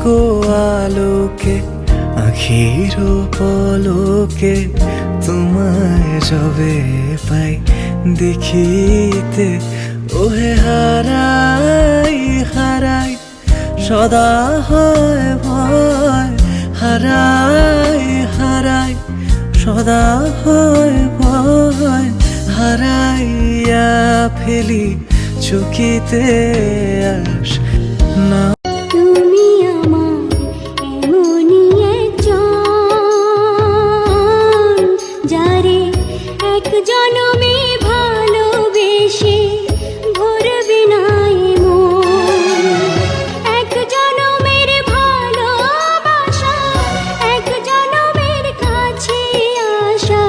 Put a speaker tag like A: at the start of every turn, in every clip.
A: গো আলোকে আখির পলকে তোমায় যবে পাই দেখিতে, ওহে হারাই হারাই সদা হয় ভয়, হারাই হারাই সদা হয় ভয়, হারাইয়া ফেলি চকিতে আস না।
B: তুমি আমার এমনই একজন, যারে এক জনমে ভালোবেসে ভরবে না মন। এক জনমের ভালোবাসা, এক জনমের কাছে আসা,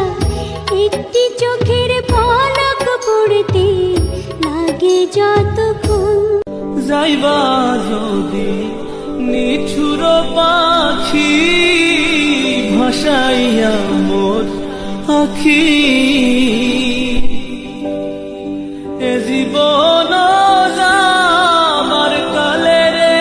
B: একটি চোখের পলক পড়তে লাগে যতক্ষণ।
C: যাইবা যদি নিঠুর পাখি ভাসাইয়া মোর আখি, এ জীবন যাবার কালে রে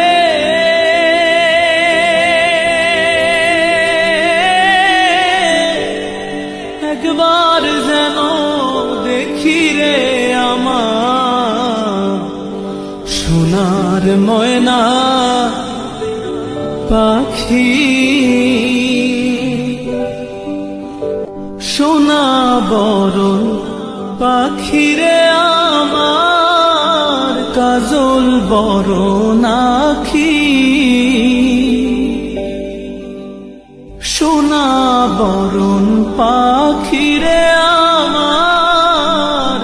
C: একবার যেন দেখি রে আমার সোনার ময়না পাখি। সোনা বরণ পাখি রে আমার, কাজল বরণ আখি। সোনা বরণ পাখি রে আমার,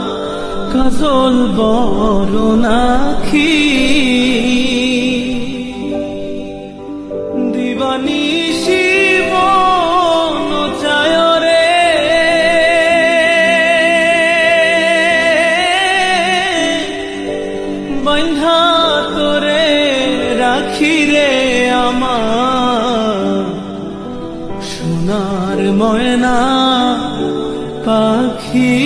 C: কাজল বরণ আখি। দিবানিশি মন চায় রে বন্ধা তোরে রাখি রে আমার সোনার ময়না পাখি।